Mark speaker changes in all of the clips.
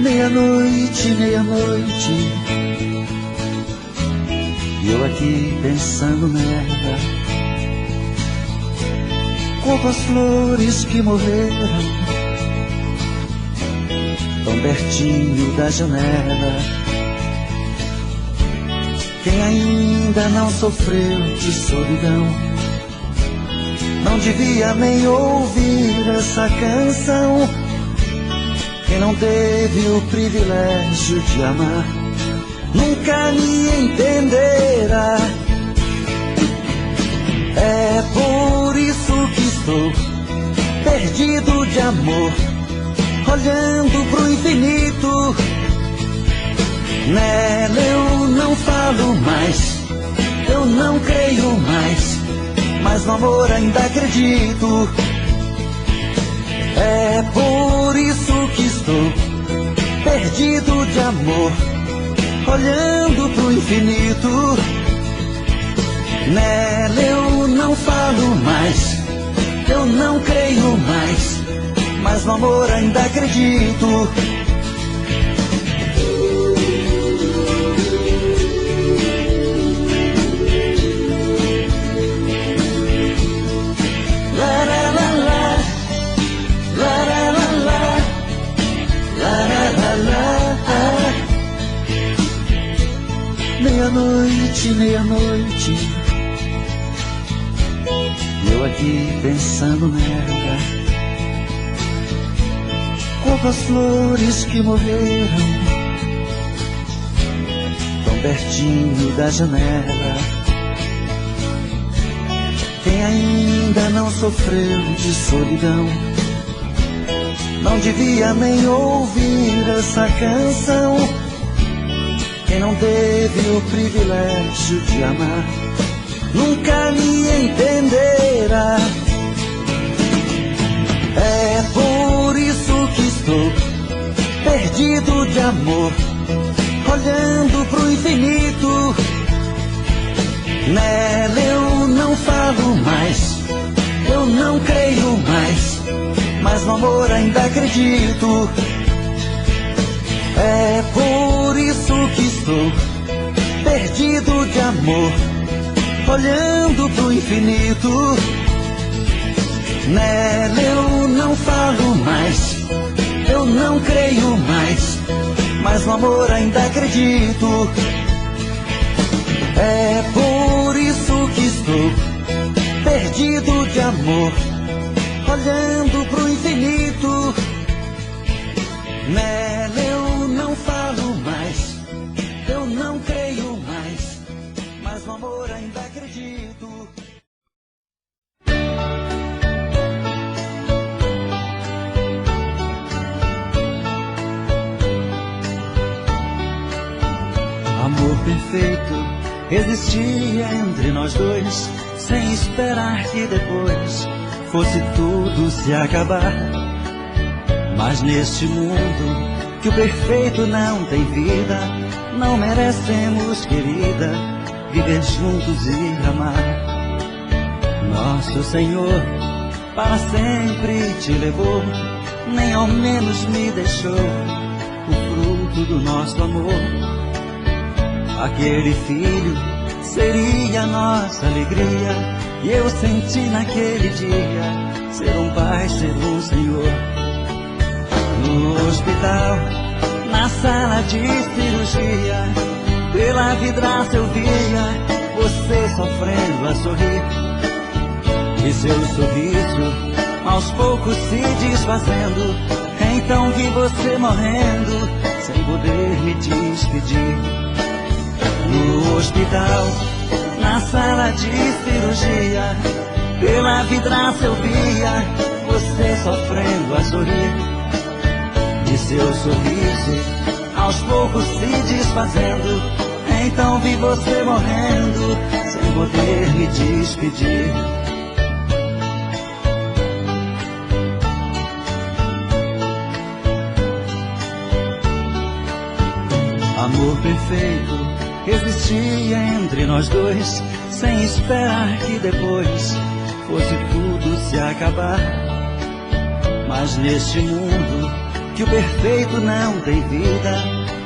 Speaker 1: Meia-noite, meia-noite, e eu aqui pensando nela, como as flores que morreram tão pertinho da janela. Quem ainda não sofreu de solidão não devia nem ouvir essa canção. Quem não teve o privilégio de amar nunca me entenderá. É por isso que estou perdido de amor, olhando pro infinito. Nela eu não falo mais, eu não creio mais, mas no amor ainda acredito. É por isso que estou perdido de amor, olhando pro infinito. Nela eu não falo mais, eu não creio mais, mas no amor ainda acredito. Meia-noite, meia-noite, eu aqui pensando nela, como as flores que morreram tão pertinho da janela. Quem ainda não sofreu de solidão não devia nem ouvir essa canção. Quem não teve o privilégio de amar nunca me entenderá. É por isso que estou perdido de amor, olhando pro infinito. Nela eu não falo mais, eu não creio mais, mas no amor ainda acredito. É por isso que estou perdido de amor, olhando pro infinito. Nela eu não falo mais, eu não creio mais, mas no amor ainda acredito. É por isso que estou perdido de amor, olhando pro infinito. Nela eu não falo mais, eu não creio mais, mas no amor ainda acredito. Amor perfeito existia entre nós dois, sem esperar que depois fosse tudo se acabar. Mas neste mundo que o perfeito não tem vida, não merecemos, querida, viver juntos e amar. Nosso Senhor para sempre te levou, nem ao menos me deixou o fruto do nosso amor. Aquele filho seria nossa alegria, e eu senti naquele dia ser um pai, ser um Senhor. No hospital, na sala de cirurgia, pela vidraça eu via você sofrendo a sorrir, e seu sorriso aos poucos se desfazendo. Então vi você morrendo, sem poder me despedir. No hospital, na sala de cirurgia, pela vidraça eu via você sofrendo a sorrir, e seu sorriso aos poucos se desfazendo. Então vi você morrendo, sem poder me despedir. Amor perfeito existia entre nós dois, sem esperar que depois fosse tudo se acabar. Mas neste mundo que o perfeito não tem vida.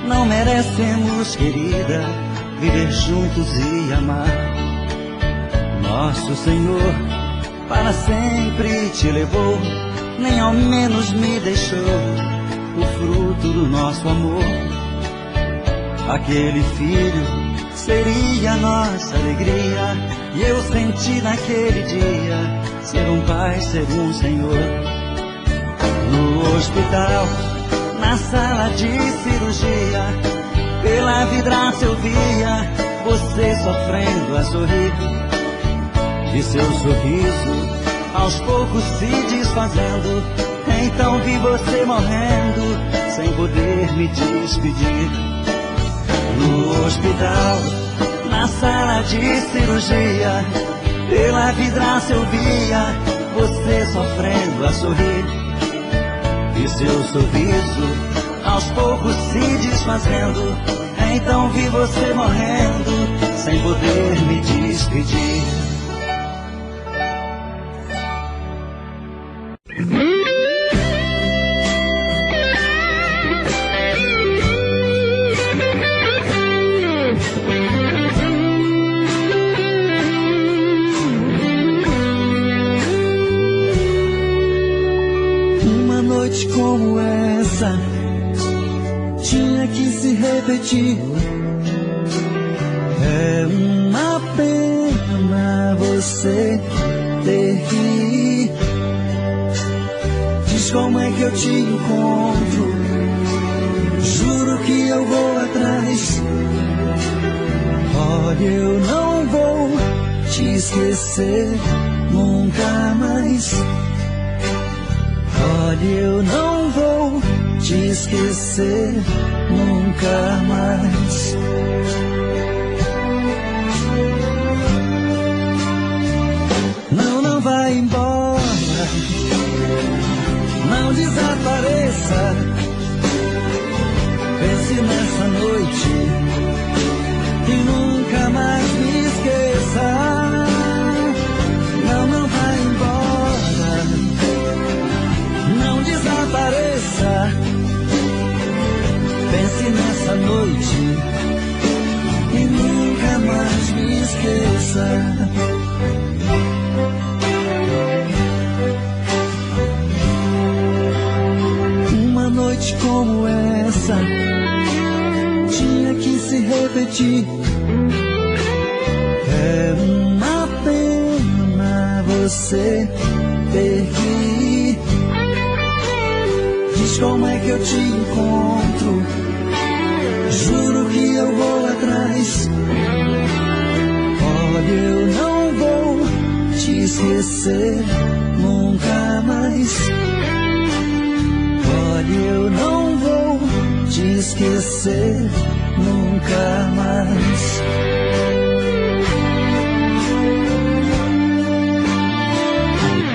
Speaker 1: Não merecemos, querida, viver juntos e amar. Nosso Senhor para sempre te levou, nem ao menos me deixou o fruto do nosso amor. Aquele filho seria nossa alegria, e eu senti naquele dia ser um pai, ser um Senhor. No hospital, na sala de cirurgia, pela vidraça eu via você sofrendo a sorrir, e seu sorriso aos poucos se desfazendo. Então vi você morrendo sem poder me despedir. No hospital, na sala de cirurgia, pela vidraça eu via você sofrendo a sorrir, e seu sorriso aos poucos se desfazendo. Então vi você morrendo sem poder me despedir.
Speaker 2: Como essa tinha que se repetir. É uma pena você ter que ir. Diz como é que eu te encontro, juro que eu vou atrás. Olha, eu não vou te esquecer nunca mais. Olha, eu não vou te esquecer nunca mais. Não, não vai embora, não desapareça. Pense nessa noite e nunca mais me esqueça. Não, não vai embora, não desapareça. Pense nessa noite e nunca mais me esqueça. Uma noite como essa tinha que se repetir. É uma pena você ter que ir. Diz como é que eu te encontro, juro que eu vou atrás. Olha, eu não vou te esquecer nunca mais. Olha, eu não vou te esquecer nunca mais.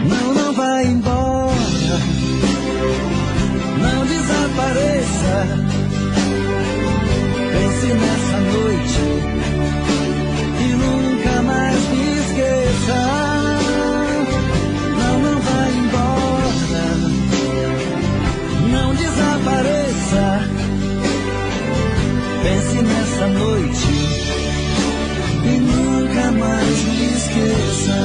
Speaker 2: Não, não vai embora, não desapareça. Pense nessa noite e nunca mais me esqueça. Não, não vai embora, não desapareça. Pense nessa noite e nunca mais me esqueça.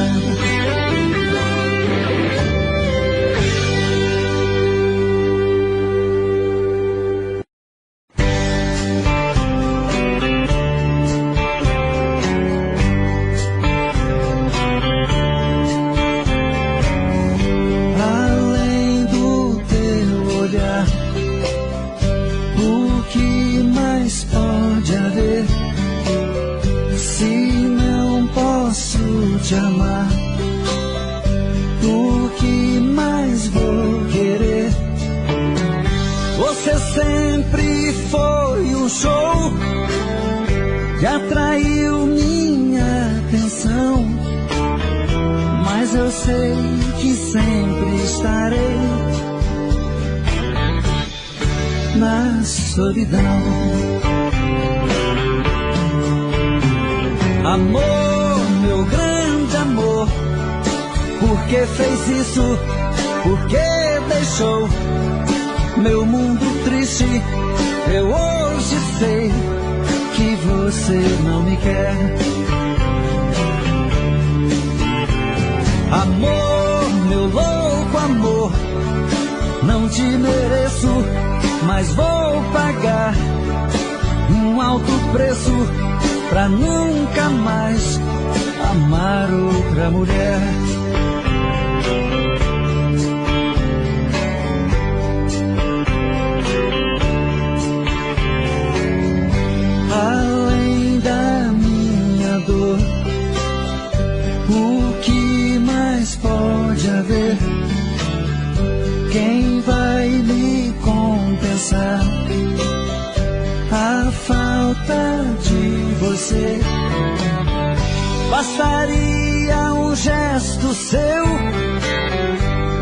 Speaker 2: Te amar, o que mais vou querer? Você sempre foi um show que atraiu minha atenção, mas eu sei que sempre estarei na solidão. Amor, meu grande amor, por que fez isso? Por que deixou
Speaker 1: meu mundo triste. Eu hoje sei que você não me quer. Amor, meu louco amor, não te mereço, mas vou pagar um alto preço pra nunca mais amar outra mulher. Além da minha dor, o que mais pode haver? Quem vai me compensar a falta de você? Bastaria um gesto seu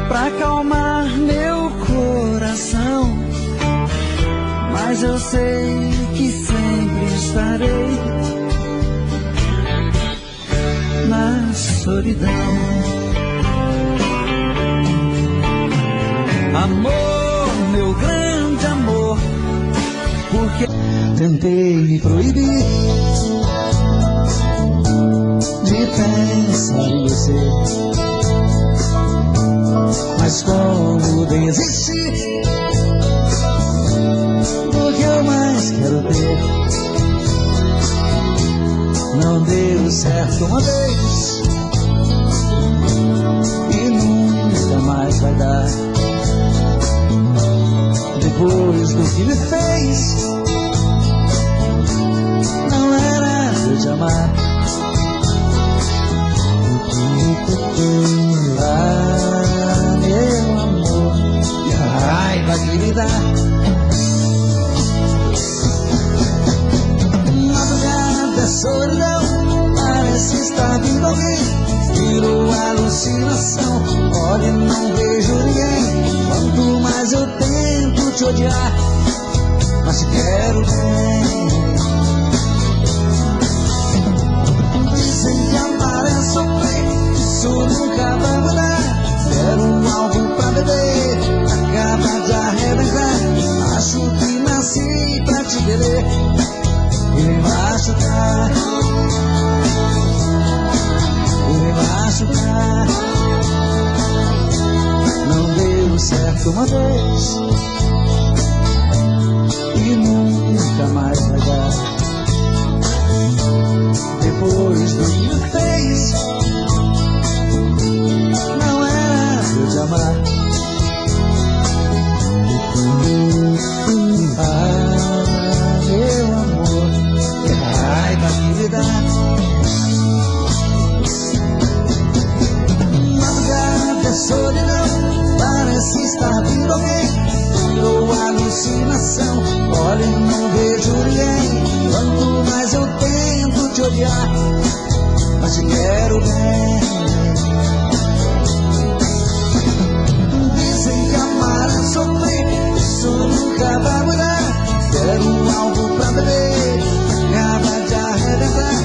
Speaker 1: pra acalmar meu coração, mas eu sei que sempre estarei na solidão. Amor, meu grande amor, porque tentei me proibir de pensar em você, mas como desistir do que eu mais quero ter? Não deu certo uma vez e nunca mais vai dar. Depois do que me fez, não era pra eu te amar. Ah, meu amor, que raiva que me dá. Madrugada, solidão, parece estar vindo alguém. Virou alucinação, olha e não vejo ninguém. Quanto mais eu tento te odiar, mas te quero bem. Dizem que amar é sofrer, isso nunca vai mudar. Quero algo pra beber, acaba de arrebentar. Acho que nasci pra te querer e me machucar, e me machucar. Não deu certo uma vez e nunca mais vai dar. Depois do que me fez, não era pra eu te amar. Ah, meu amor, que raiva que me dá. Madrugada, solidão, parece estar vindo alguém. Virou alucinação, olha e não vejo ninguém. Quanto mais eu tento te odiar, mas te quero bem. Dizem que amar é sofrer, isso nunca vai mudar. Quero algo pra beber, acaba de arrebentar.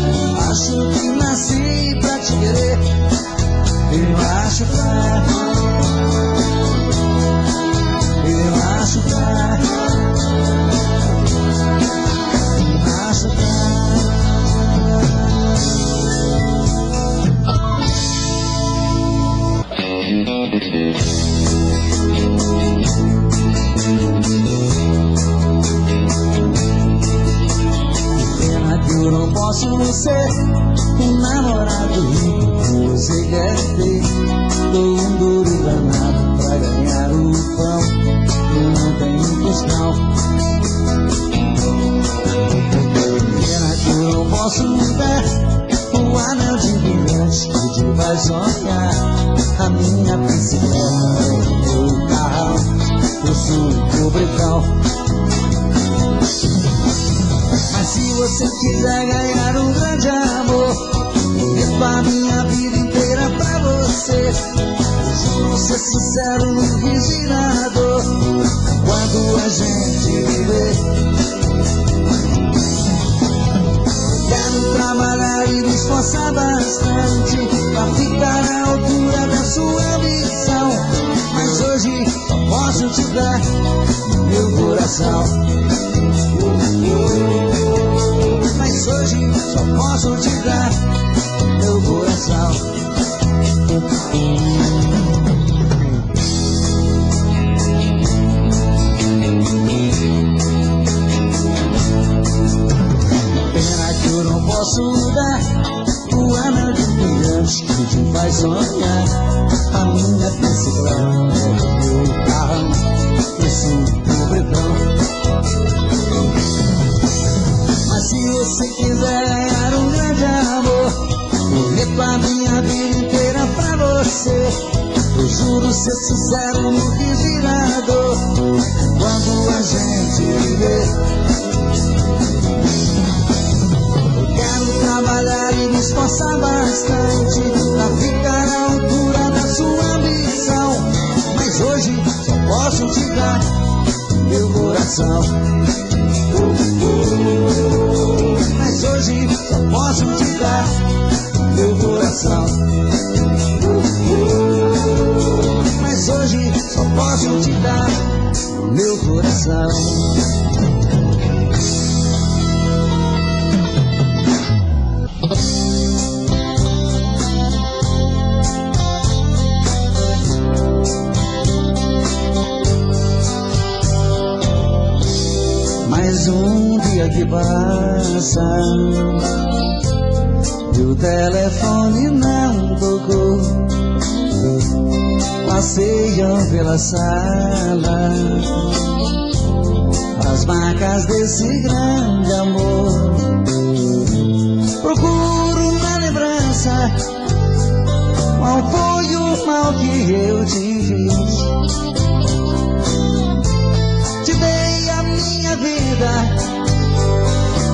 Speaker 1: Acho que nasci pra te querer e me machucar, e me machucar, e me machucar. Pena que eu não posso ser um namorado rico que você quer ter. Dou um duro danado pra ganhar o pão, eu não tenho tostão. Pena que eu não posso dar o anel de brilhante que te faz sonhar. A minha bicicleta é o meu carro, eu sou o pobretão. Mas se você quiser ganhar um grande amor, levo a minha vida inteira pra você. Vou ser sincero no vigilador, quando a gente viver. Quero trabalhar e me esforçar bastante pra ficar à altura da sua ambição. Mas hoje só posso te dar
Speaker 2: que te faz sonhar. A minha bicicleta, meu carro, esse pobretão. Mas se você quiser ganhar um grande amor, prometo a minha vida inteira pra você. Eu juro ser sincero no que vira dor, quando a gente viver. Eu quero trabalhar e me esforçar bastante pra ficar à altura da sua ambição. Mas hoje só posso te dar meu coração. Mas hoje só posso te dar meu coração. Mas hoje só posso te dar meu coração. Mais um dia que passa, meu telefone não tocou. Passeiam pela sala as marcas desse grande amor. Procuro na lembrança qual foi o mal que eu te fiz. Te dei a minha vida,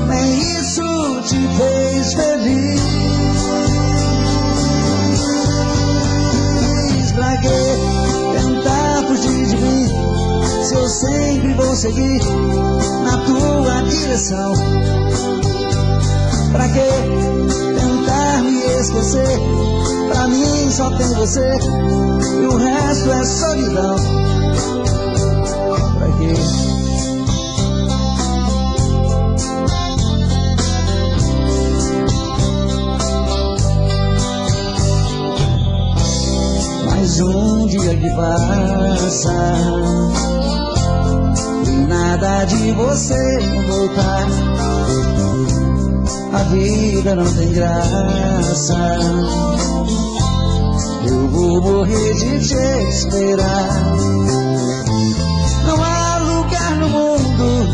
Speaker 2: nem isso te fez feliz. Pra que tentar fugir de mim, se eu sempre vou seguir na tua direção? Pra que tentar me esquecer? Pra mim só tem você e o resto é solidão. Pra que? Mais um dia que passa e nada de você voltar. A vida não tem graça, eu vou morrer de te esperar. Não há lugar no mundo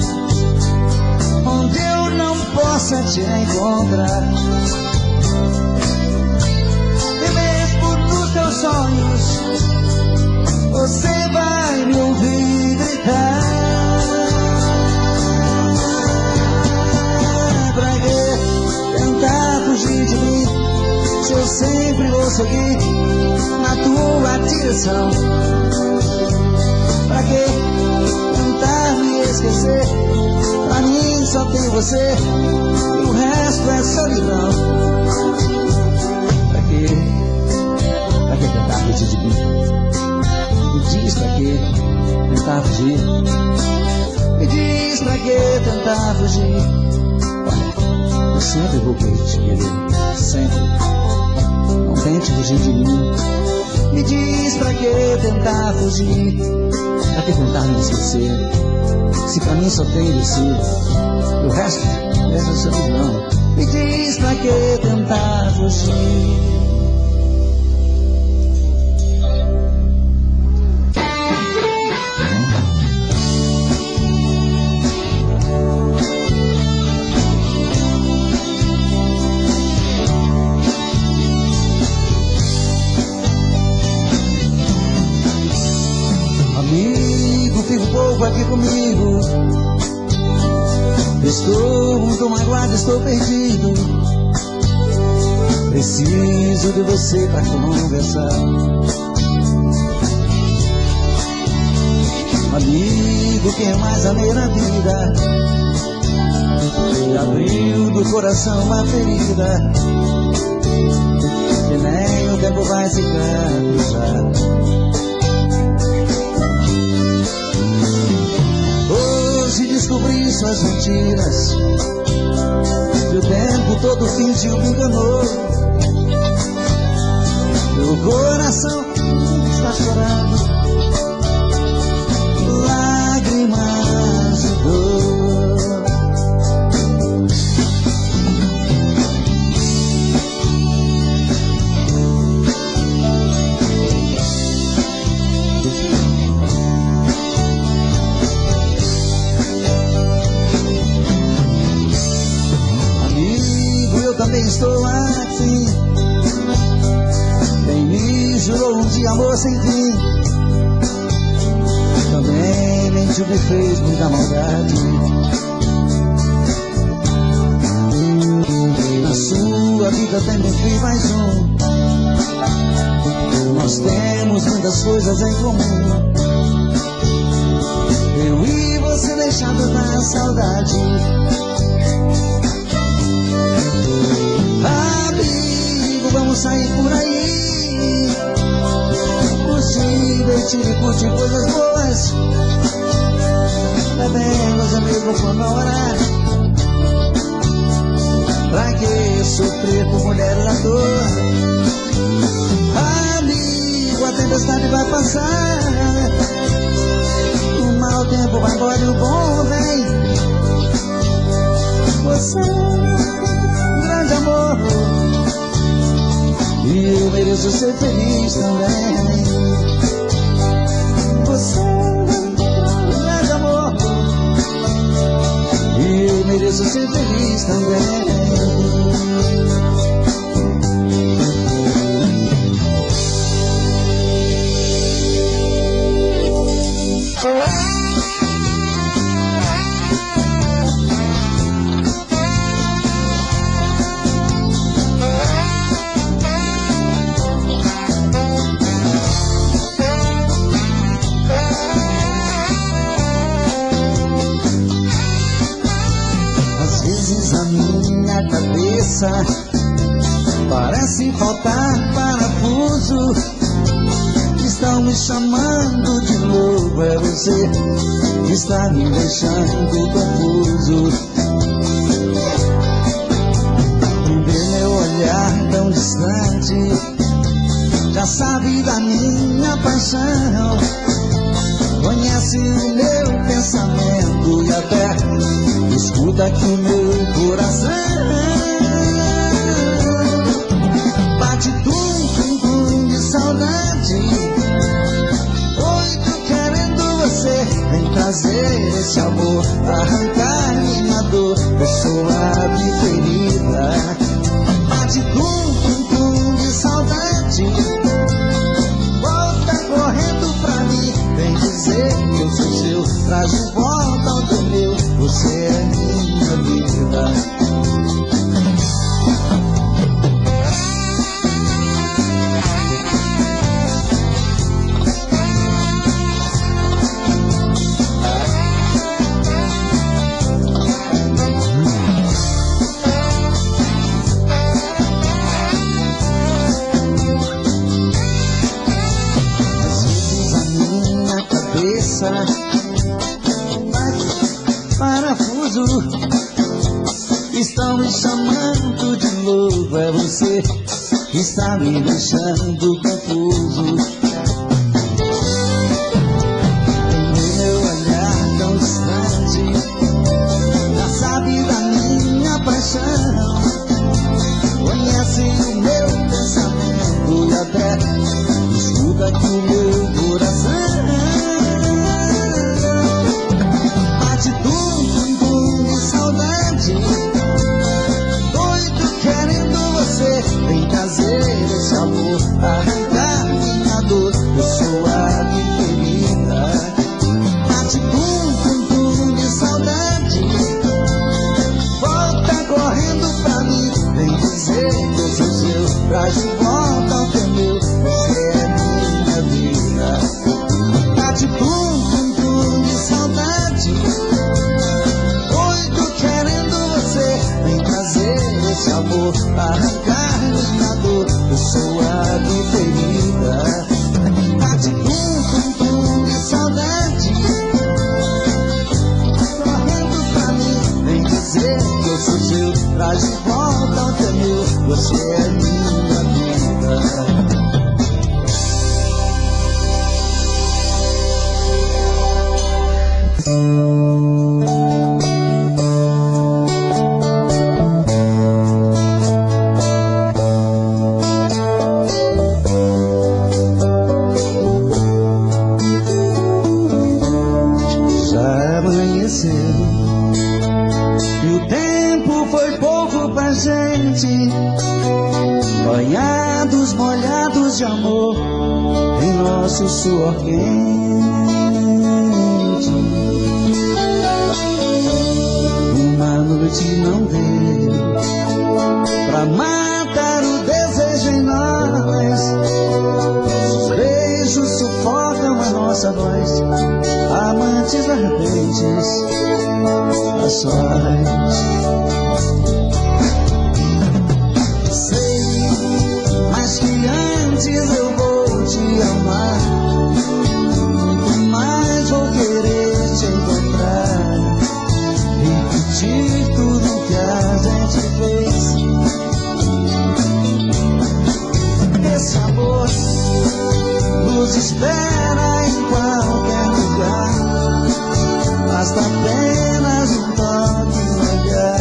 Speaker 2: onde eu não possa te encontrar. Sonhos, você vai me ouvir gritar. Pra que tentar fugir de mim, se eu sempre vou seguir na tua direção? Pra que tentar me esquecer? Pra mim só tem você e o resto é solidão. Pra que? Pra que tentar fugir de mim? Me diz pra que tentar fugir? Me diz pra que tentar fugir? Olha, eu sempre vou querer te querer, sempre. Não tente fugir de mim. Me diz pra que tentar fugir? Pra que tentar me esquecer? Se pra mim só tem você, o resto é solidão. Me diz pra que tentar fugir? Aqui comigo, estou muito magoado, estou perdido. Preciso de você pra conversar. Amigo, quem mais amei na vida, e abriu do coração uma ferida que nem o tempo vai cicatrizar. Hoje descobri suas mentiras, que o tempo todo fingiu me enganou. Meu coração está chorando lágrimas de dor. jurou um dia amor sem fim. Também mentiu, me fez muita maldade. Na sua vida também fui mais um. Nós temos muitas coisas em comum. Eu e você deixados na saudade. Amigo, vamos sair por aí, curtir, divertir e curtir coisas boas. Bebemos o mesmo por uma hora. Pra que sofrer por mulheres à toa? Amigo, a tempestade vai passar, o mau tempo vai embora e o bom vem. Você é um grande amor e eu mereço ser feliz também. Você é um grande amor e eu mereço ser feliz também. Às vezes a minha cabeça parece faltar parafuso. Estão me chamando de novo, é você que está me deixando confuso. Vê meu olhar tão distante, já sabe da minha paixão, conhece o meu pensamento e até escuta aqui o meu coração. Bate tum de saudade, vem trazer esse amor, arrancar minha dor, eu sou a ferida. Bate tum de saudade, volta correndo pra mim, vem dizer que eu sou seu, traz de volta ao teu meu, você é minha vida. Parafuso, estão me chamando de novo, é você que está me deixando confuso. Tem meu olhar tão distante, já sabe da minha paixão, conhece o meu pensamento e até escuta aqui o meu coração. Bate tum de saudade, doido querendo você, vem trazer esse amor, arrancar minha dor, eu sou a ferida. Bate tum de saudade, volta correndo pra mim, vem dizer que eu sou seu, traz de volta ao teu meu, você é minha vida. Bate tum de saudade, doido querendo você, vem trazer esse amor, arrancar minha dor, eu sou a ferida. banhados de amor em nosso suor quente. Uma noite não deu pra matar o desejo em nós. Os beijos sufocam a nossa voz, amantes ardentes a sós. Sei, mas que antes eu vou te amar, muito mais vou querer te encontrar, repetir tudo que a gente fez. Esse amor nos espera em qualquer lugar, basta apenas um toque no olhar,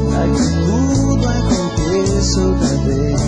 Speaker 2: pra que tudo aconteça outra vez.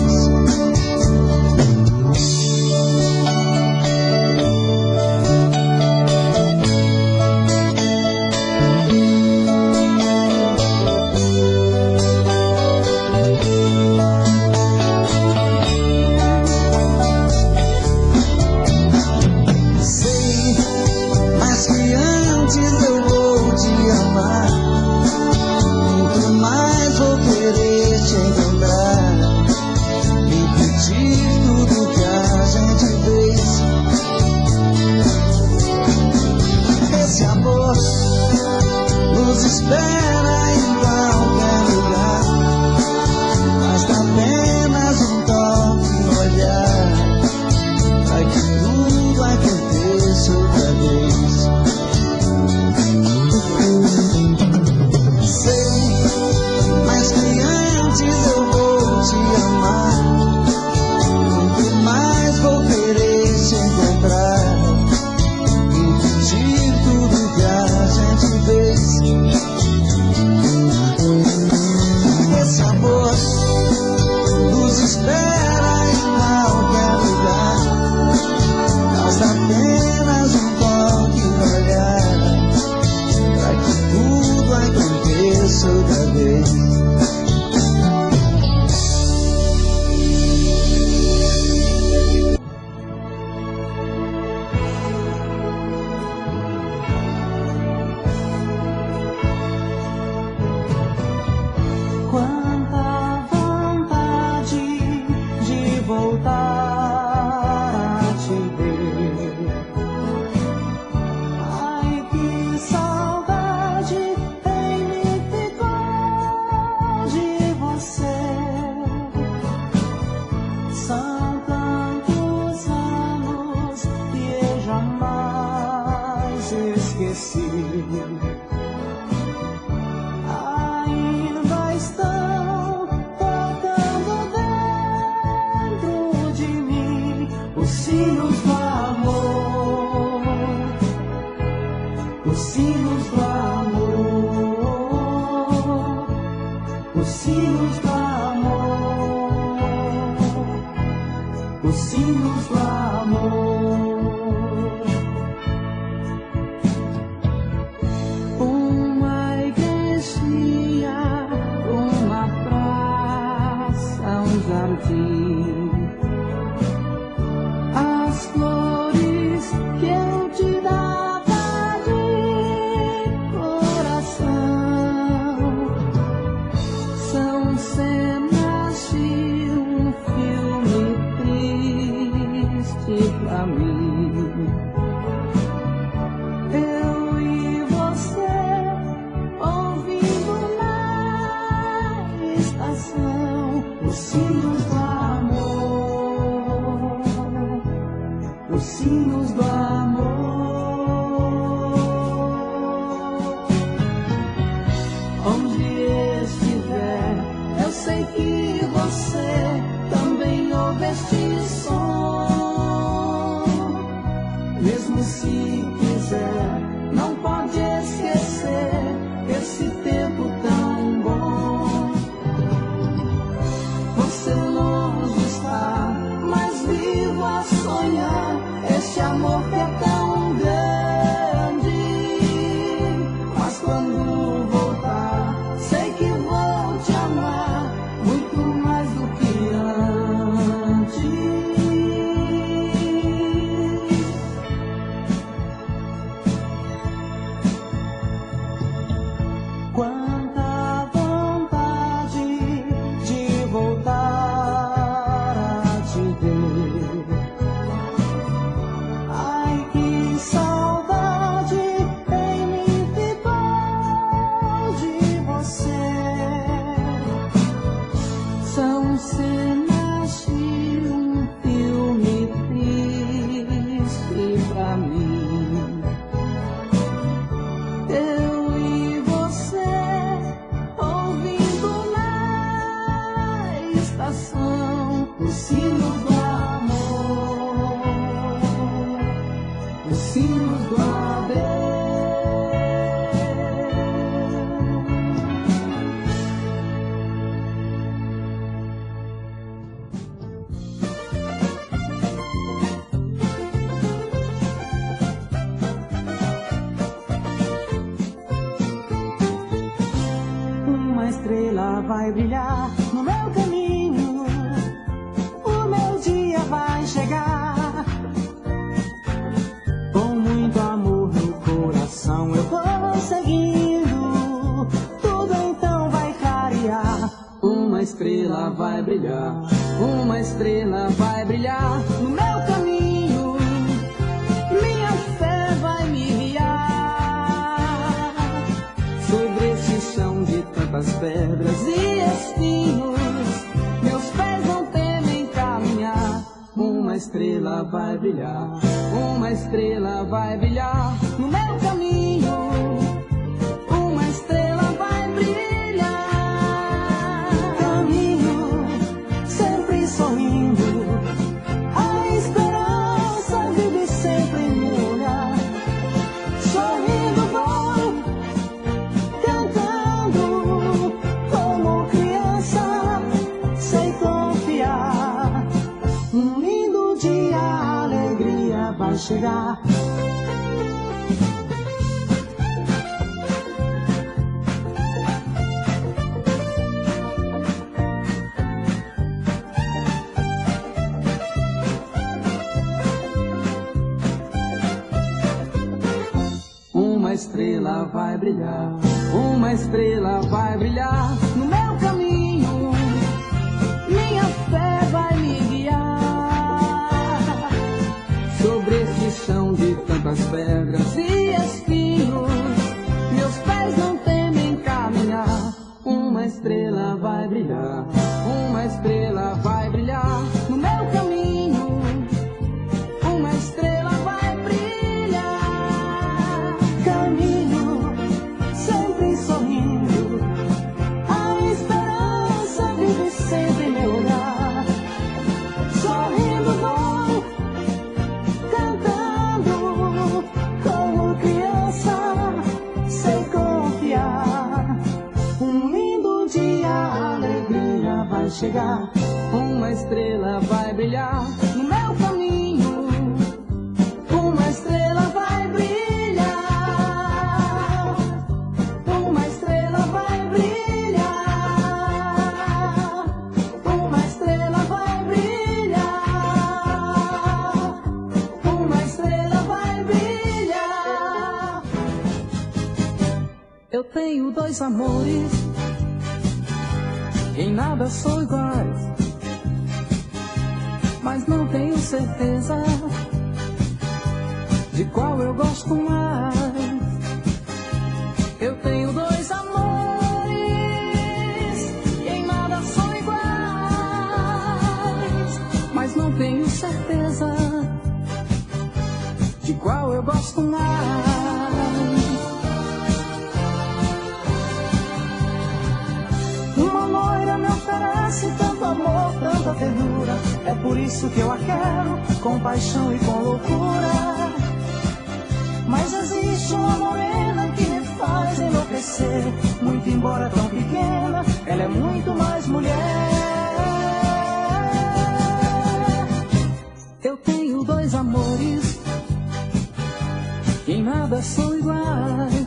Speaker 3: Sei que vou te amar muito mais do que antes.
Speaker 2: estrela vai brilhar no meu caminho, o meu dia vai chegar. Com muito amor no coração eu vou seguindo, tudo então vai clarear. Uma estrela vai brilhar, uma estrela vai brilhar no meu caminho, minha fé vai me guiar. Sobre esse chão de tantas pedras e espinhos, meus pés não temem caminhar. Uma estrela vai brilhar, uma estrela vai brilhar no meu caminho, uma estrela vai brilhar. Caminho sempre sorrindo, a esperança vive sempre em meu olhar. Sorrindo vou, cantando como criança, sei confiar. Um lindo dia, a alegria vai chegar. Uma estrela vai brilhar, uma estrela vai brilhar no meu caminho, minha fé vai me guiar. Sobre esse chão de tantas pedras e espinhos, meus pés não temem caminhar. Uma estrela vai brilhar, uma estrela vai brilhar no meu caminho, uma estrela vai brilhar. Caminho sempre sorrindo, a esperança vive sempre em meu olhar. Sorrindo vou, cantando como criança, sei confiar. Um lindo dia, a alegria vai chegar. Uma estrela vai brilhar no meu caminho, uma estrela vai brilhar, uma estrela vai brilhar, uma estrela vai brilhar, uma estrela vai brilhar. Eu tenho dois amores, em nada sou iguais, mas não tenho certeza de qual eu gosto mais. Eu tenho dois amores, e em nada são iguais, mas não tenho certeza de qual eu gosto mais. Uma loira me oferece tanto amor, tanta ternura, é por isso que eu a quero com paixão e com loucura. Mas existe uma morena que me faz enlouquecer, muito embora tão pequena, ela é muito mais mulher. Eu tenho dois amores, em nada são iguais,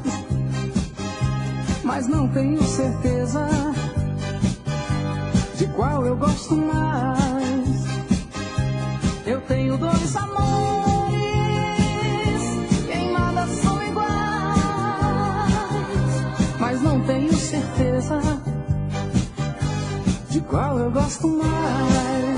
Speaker 2: mas não tenho certeza de qual eu gosto mais. Eu tenho dois amores, em nada são iguais, mas não tenho certeza de qual eu gosto mais.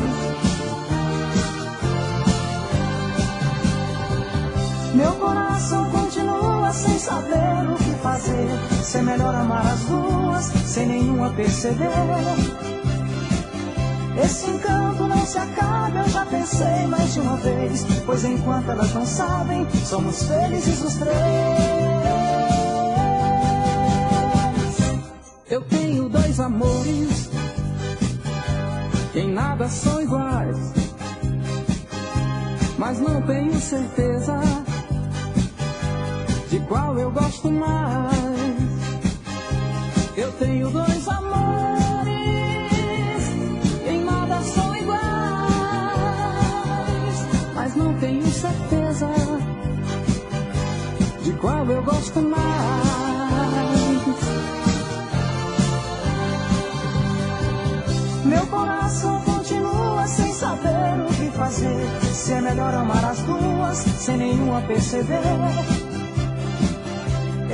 Speaker 2: Meu coração continua sem saber o que fazer, se é melhor amar as duas, sem nenhuma perceber. Esse encanto não se acaba, eu já pensei mais de uma vez, pois enquanto elas não sabem, somos felizes os três. Eu tenho dois amores, em nada são iguais, mas não tenho certeza de qual eu gosto mais. Eu tenho dois amores, em nada são iguais, mas não tenho certeza de qual eu gosto mais.
Speaker 1: dizer se é melhor amar as duas sem nenhuma perceber.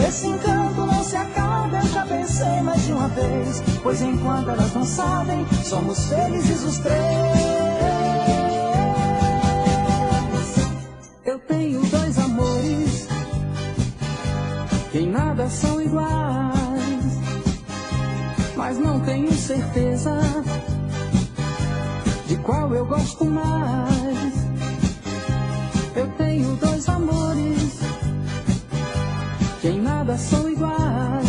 Speaker 1: Esse encanto não se acaba, eu já pensei mais de uma vez, pois enquanto elas não sabem, somos felizes os três. Eu tenho dois amores que em nada são iguais, mas não tenho certeza de qual eu gosto mais. Eu tenho dois amores que em nada são iguais,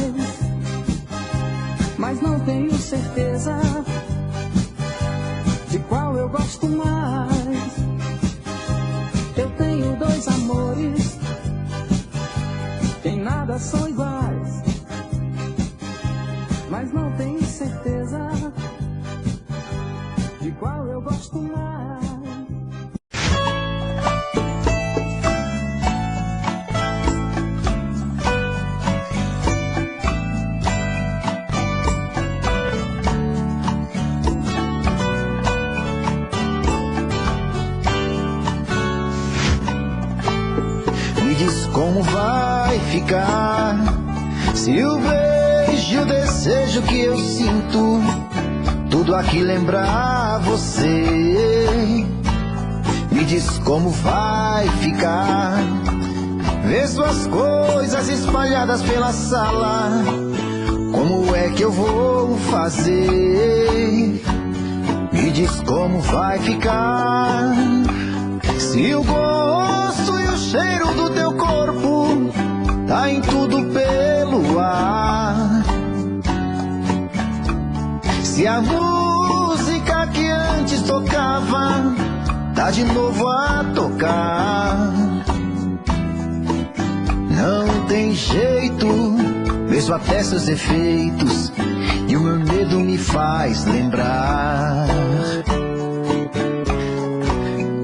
Speaker 1: mas não tenho certeza de qual eu gosto mais. Eu tenho dois amores que em nada são iguais, mas não tenho certeza de qual eu gosto mais.
Speaker 2: Me diz como vai ficar se o beijo e o desejo que eu sinto tudo aqui lembrar você. Me diz como vai ficar ver suas coisas espalhadas pela sala. Como é que eu vou fazer? Me diz como vai ficar se o gosto e o cheiro do teu corpo tá em tudo pelo ar. Se a música que antes tocava tá de novo a tocar. Não tem jeito, vejo até seus efeitos e o meu medo me faz lembrar.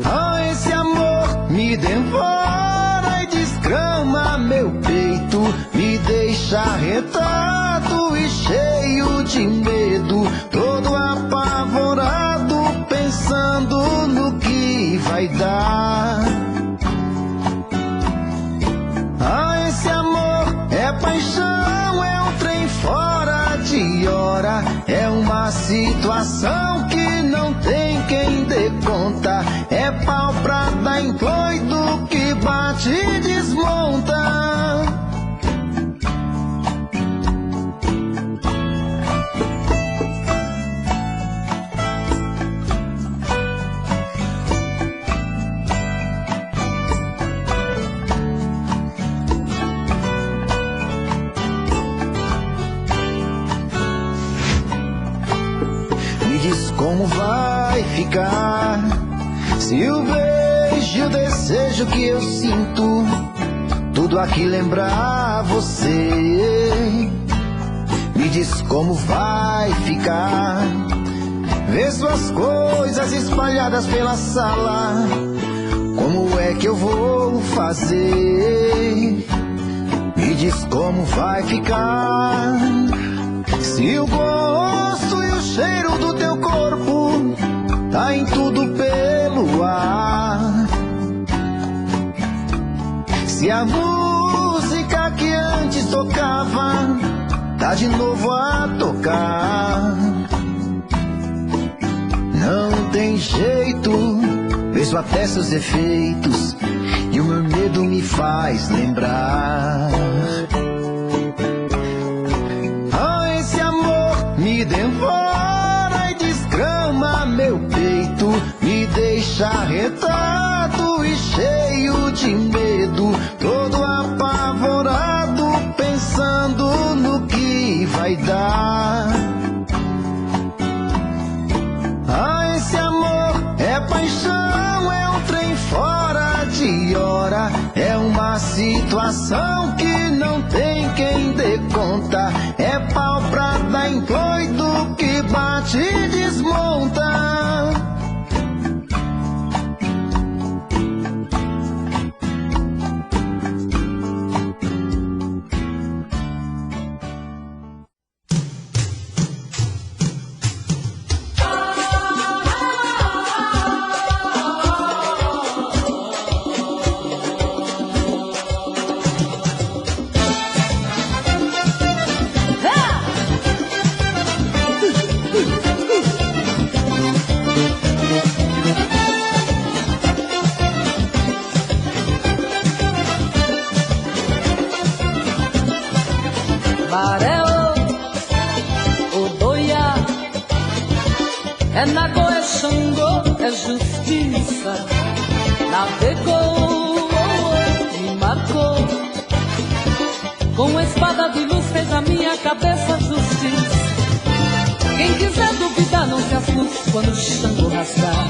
Speaker 2: Ah, esse amor me devora e desgrama meu peito, me deixa arretado e cheio de medo, todo apavorado, pensando no que vai dar. Ah, esse amor é paixão, é um trem fora de hora, é uma situação que não tem quem dê conta, é pau pra dar em doido que bate e desmonta. Como vai ficar se o beijo e o desejo que eu sinto tudo aqui lembrar você? Me diz como vai ficar ver suas coisas espalhadas pela sala. Como é que eu vou fazer? Me diz como vai ficar se o gosto e o cheiro do teu corpo tá em tudo pelo ar. Se a música que antes tocava tá de novo a tocar. Não tem jeito, vejo até seus efeitos e o meu medo me faz lembrar. Me devora e desgrama meu peito, me deixa arretado e cheio de medo, todo apavorado, pensando no que vai dar. Ah, esse amor é paixão, é um trem fora de hora, é uma situação que não tem quem dê conta, é pau pra dar em doido que bate e desmonta.
Speaker 3: Xangô, é justiça. Navegou, me marcou. Com a espada de luz fez a minha cabeça justiça. Quem quiser duvidar não se assuste quando o Xangô rasgar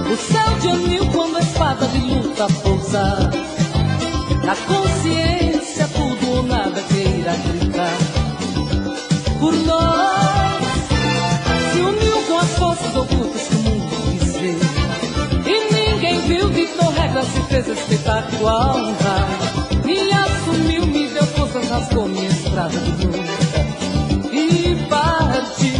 Speaker 3: o céu de anil, quando a espada de luta pousar. Na consciência tudo ou nada queira gritar. Por nós se uniu com as forças ocultas que o mundo quis ver. E ninguém viu, ditou regras, se fez espetacular. Me assumiu, me deu forças, rasgou minha estrada de luta e partiu.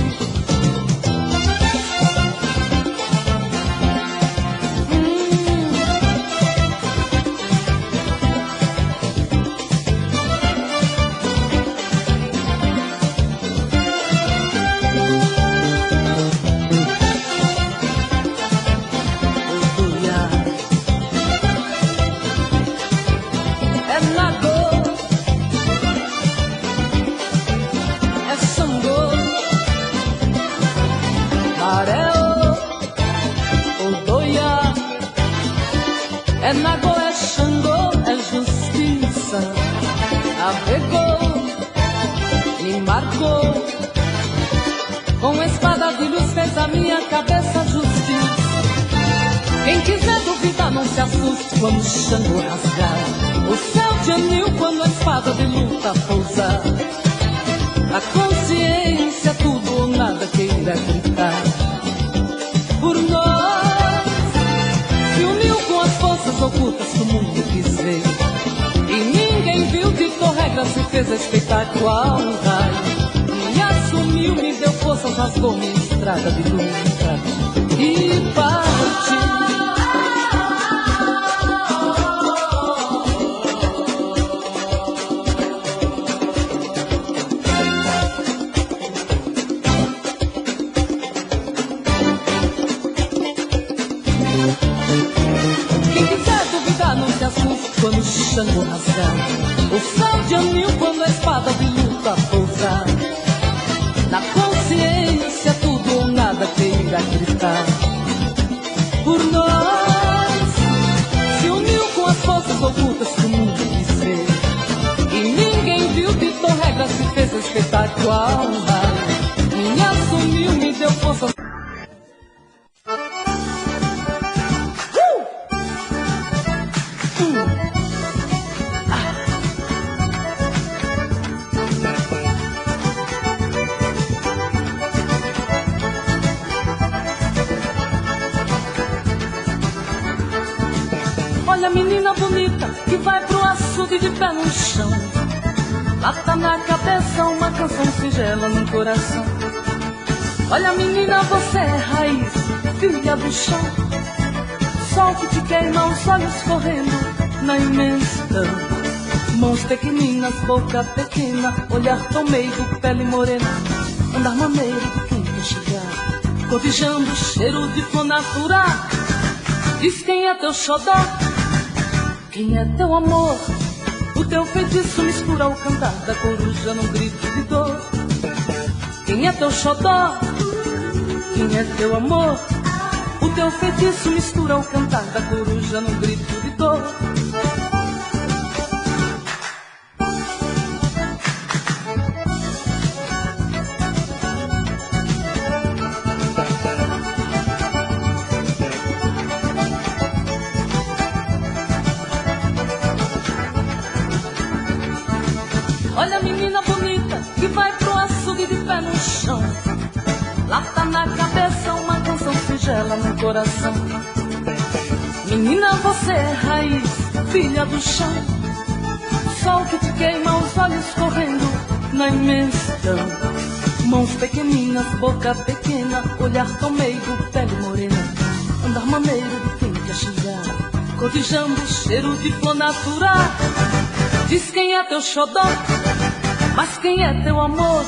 Speaker 3: É Nagô, é Xangô, é justiça. Navegou, me marcou. Com a espada de luz fez a minha cabeça justiça. Quem quiser duvidar não se assuste quando o Xangô rasgar o céu de anil, quando a espada de luta pousar. A consciência tudo ou nada queira gritar. Por nós se uniu com as forças ocultas que o mundo quis ver. E ninguém viu, ditou regras, se fez espetacular. Me assumiu, me deu forças, rasgou minha estrada de luta e partiu. Quando o Xangô rasgar o céu de anil, quando a espada de luta pousar. Na consciência tudo ou nada queira gritar. Por nós se uniu com as forças ocultas que o mundo quis ver. E ninguém viu, ditou regras, se fez espetacular. Me assumiu, me deu força. Olha a menina bonita que vai pro açude de pé no chão. Lata na cabeça, uma canção singela no coração. Olha menina, você é raiz, filha do chão. Sol que te queima, os olhos correndo na imensidão. Mãos pequeninas, boca pequena, olhar tão meigo, pele morena. Andar maneiro de quem quer chegar, cotijando cheiro de flor natural. Diz quem é teu xodó, quem é teu amor. O teu feitiço mistura o cantar da coruja num grito de dor. Quem é teu xodó, quem é teu amor. O teu feitiço mistura o cantar da coruja num grito de dor. Olha a menina bonita que vai pro açude de pé no chão. Lata na cabeça, uma canção singela no coração. Menina, você é raiz, filha do chão. Sol que te queima, os olhos correndo na imensidão. Mãos pequeninas, boca pequena, olhar tão meigo, pele morena. Andar maneiro de quem quer chegar, cotijando o cheiro de flor natural. Diz quem é teu xodó, mas quem é teu amor.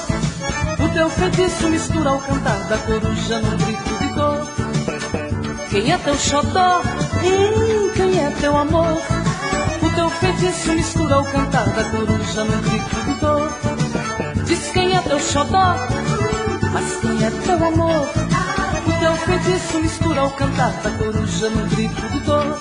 Speaker 3: O teu feitiço mistura o cantar da coruja num grito de dor. Quem é teu xodó, quem é teu amor. O teu feitiço mistura o cantar da coruja num grito de dor. Diz quem é teu xodó, mas quem é teu amor. O teu feitiço mistura o cantar da coruja no grito de dor.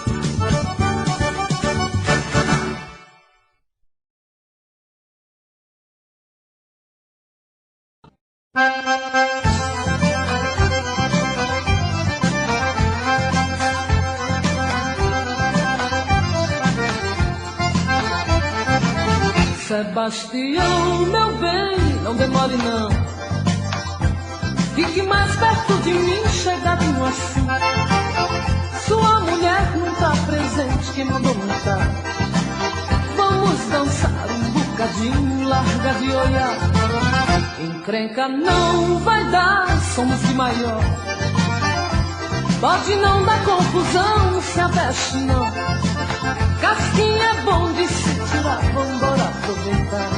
Speaker 3: Sebastião, meu bem, não demore não. Fique mais perto de mim, chegadinho assim. Sua mulher não tá presente, quem mandou não tá. Vamos dançar um bocadinho, larga de olhar. Encrenca não vai dar, somos de maior. Pode não dar confusão, se aveste não. Casquinha é bom de se tirar, vambora aproveitar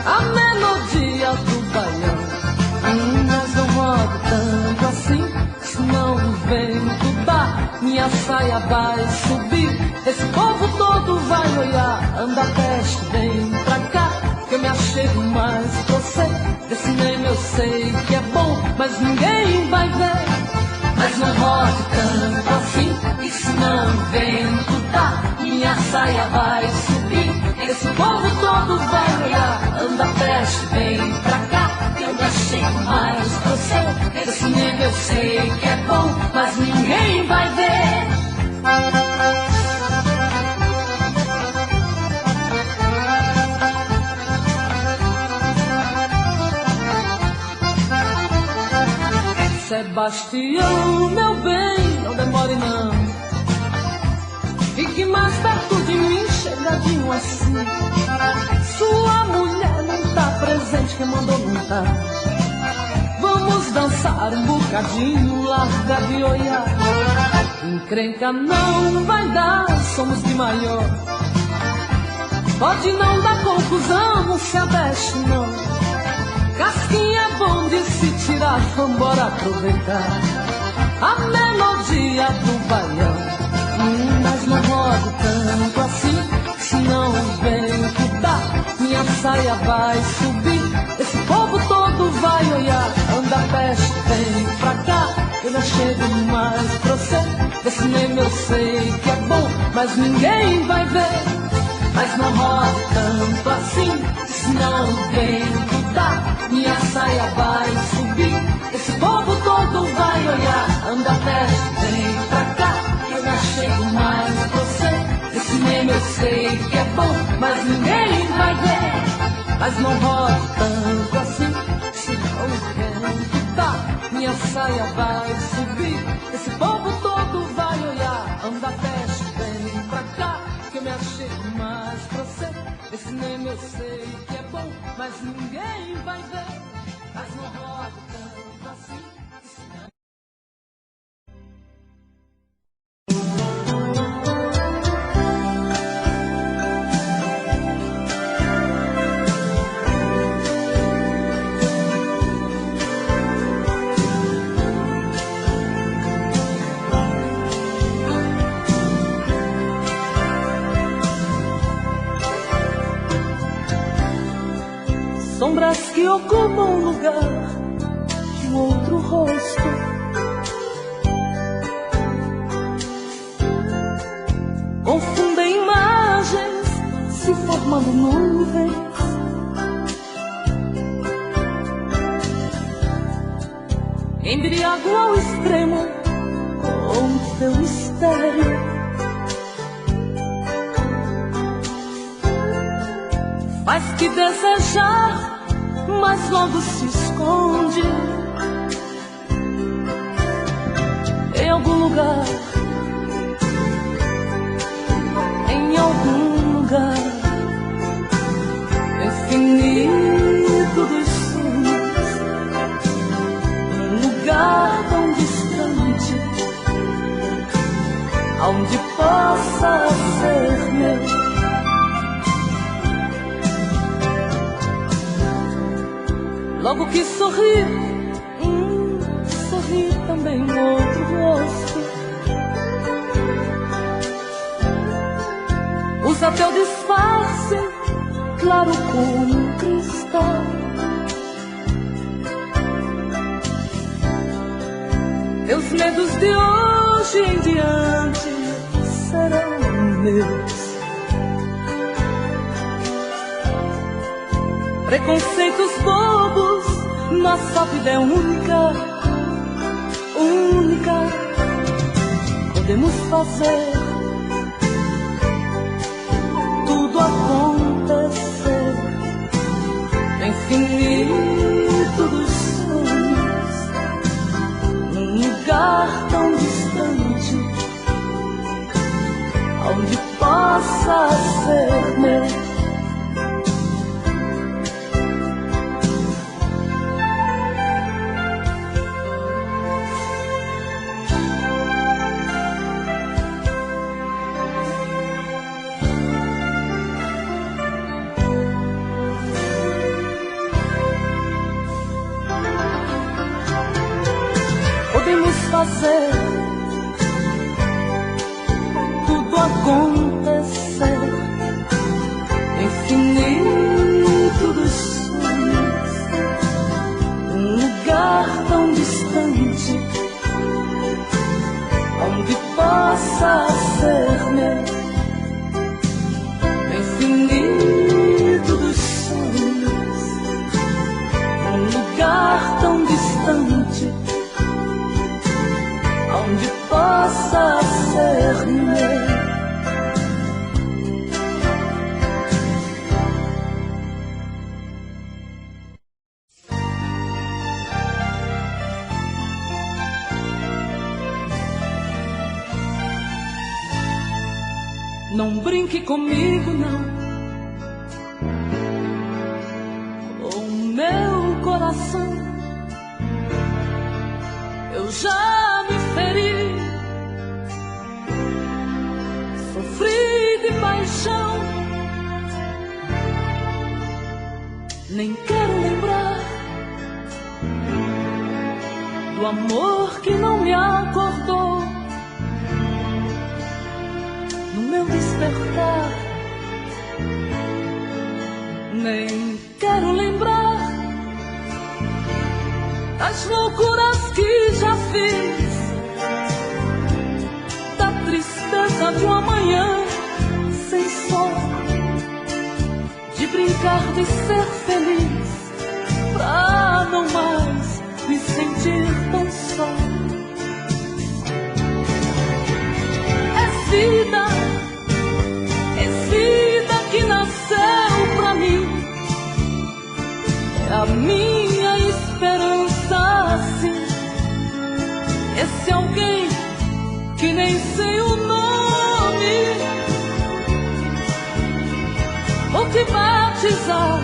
Speaker 3: a melodia do baião. Mas não rodo tanto assim, senão o vento dá, minha saia vai subir. Esse povo todo vai olhar, anda peste, vem pra cá, que eu me achego mais pra você. Desse cinema eu sei que é bom, mas ninguém vai ver. Mas não rode tanto assim, e senão o vento dá, minha saia vai subir. Esse povo todo vai olhar, anda peste, vem pra cá, que eu me achego mais pra você. Desse cinema eu sei que é bom, mas ninguém vai ver. Sebastião, meu bem, não demore não. Fique mais perto de mim, chegadinho assim. Sua mulher não tá presente, quem mandou não tá. Vamos dançar um bocadinho, larga de olhar. Encrenca não vai dar, somos de maior. Pode não dar confusão, não se aveste não. Casquinha é bom de se tirar, vambora aproveitar a melodia do baião. Mas não rodo tanto assim, senão o vento dá, minha saia vai subir. Esse povo todo vai olhar, anda peste, vem pra cá, eu não chego mais pra você. Desse cinema eu sei que é bom, mas ninguém vai ver. Mas não rodo tanto assim, senão o vento dá, minha saia vai subir. Esse povo todo vai olhar, anda peste, vem pra cá, eu não chego mais pra você. Esse cinema eu sei que é bom, mas ninguém vai ver. Mas não rodo tanto assim, senão o vento dá, minha saia vai subir. Esse povo todo vai olhar, anda peste, vem pra cá, que eu me achego mais pra você. Esse cinema eu sei que é bom, mas ninguém vai ver. Mas não rodo tanto assim. Sombras que ocupam um lugar de um outro rosto. Confundem imagens, se formando nuvens. Embriago ao extremo com teu mistério. Faz que desejar, mas logo se esconde em algum lugar, em algum lugar infinito dos sonhos, um lugar tão distante, onde possa ser meu. Logo que sorri, sorri também outro rosto. Usa teu disfarce, claro como um cristal. Meus medos de hoje em diante serão meus. Preconceitos bobos, nossa vida é única, única. Podemos fazer tudo acontecer no infinito dos sonhos, num lugar tão distante, onde possa ser meu. Podemos fazer tudo acontecer no infinito dos sonhos, um lugar tão distante, onde possa ser meu. No infinito dos sonhos, um lugar tão distante, onde possa ser meu. Não brinque comigo, não, com o meu coração. Eu já me feri, sofri de paixão. Nem quero lembrar do amor que não me acordou. No meu despertar, nem quero lembrar das loucuras que já fiz, da tristeza de um amanhã sem sol, de brincar de ser feliz, pra não mais me sentir tão só. É vida que nasceu pra mim, é a minha esperança, sim. Esse alguém que nem sei o nome, vou te batizar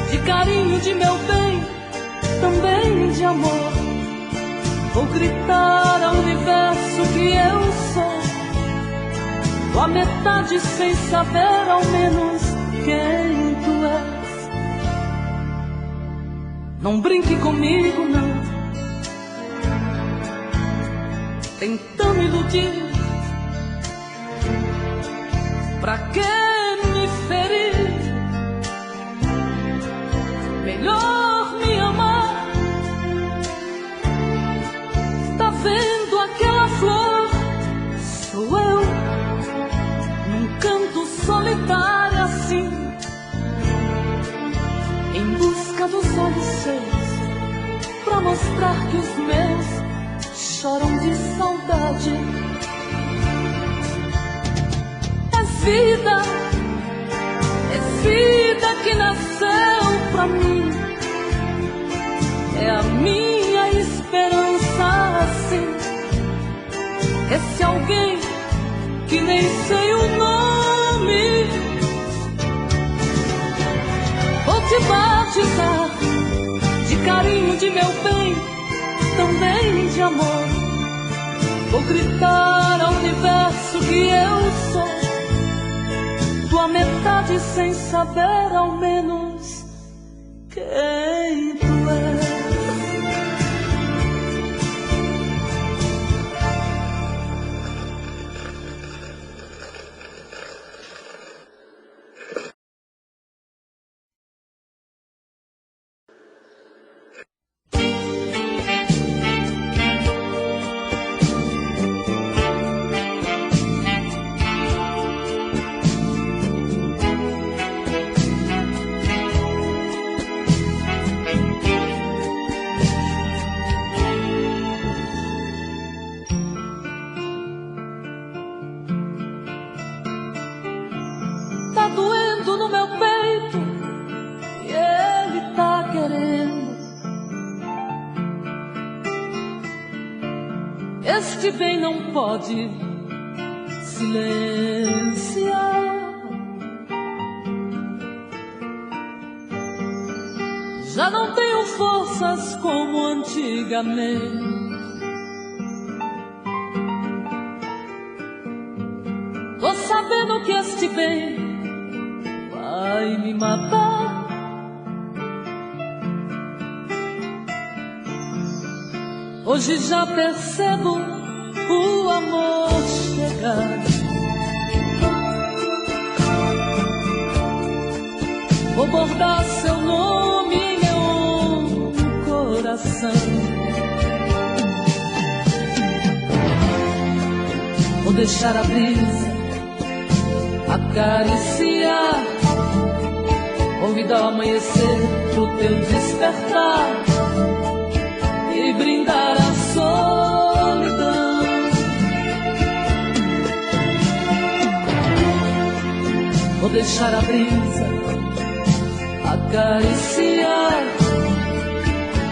Speaker 3: de carinho, de meu bem, também de amor. Vou gritar ao universo que eu sou tua metade, sem saber ao menos quem tu és. Não brinque comigo, não, tentando iludir. Pra que me ferir? Melhor me amar. Tá vendo aquela flor? Sou eu, num canto solitário assim, em busca dos olhos seus, pra mostrar que os meus choram de saudade. É vida que nasceu pra mim, é a minha esperança, assim. Esse alguém que nem sei o nome, vou te batizar de carinho, de meu bem, também de amor. Vou gritar ao universo que eu sou tua metade, sem saber ao menos quem tu és. vento no meu peito e ele tá querendo. Este bem não pode silenciar. Já não tenho forças como antigamente. Tô sabendo que este bem vai me matar. Hoje já percebo o amor chegar. Vou bordar seu nome em meu coração. Vou deixar a brisa acariciar, convidar o amanhecer pro teu despertar e brindar a solidão. Vou deixar a brisa acariciar,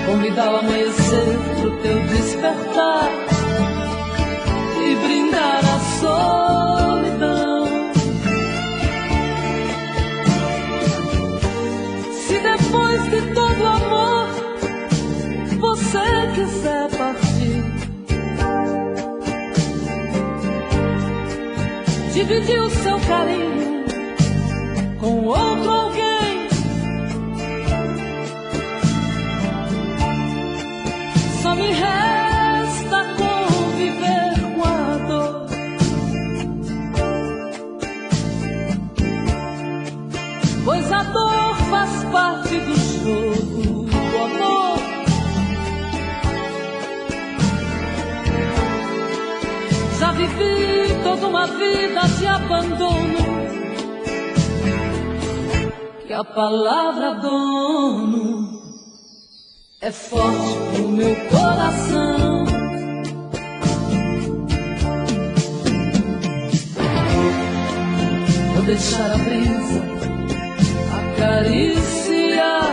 Speaker 3: convidar o amanhecer pro teu despertar e brindar a solidão. Se depois de todo o amor você quiser partir, dividir o seu carinho com outro alguém, só me resta conviver com a dor. Pois a dor faz parte do jogo do amor. Já vivi toda uma vida de abandono, que a palavra dono é forte no meu coração. Vou deixar a brisa acariciar,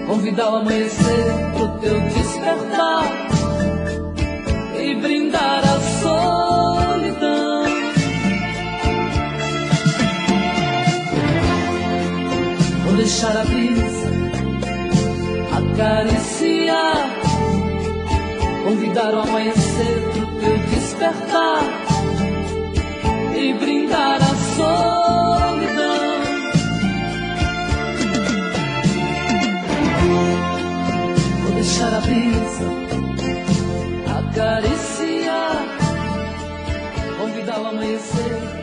Speaker 3: convidar o amanhecer pro teu despertar e brindar a solidão. Vou deixar a brisa acariciar, convidar o amanhecer pro teu despertar e brindar a solidão. Vou deixar a brisa acariciar, convidar o amanhecer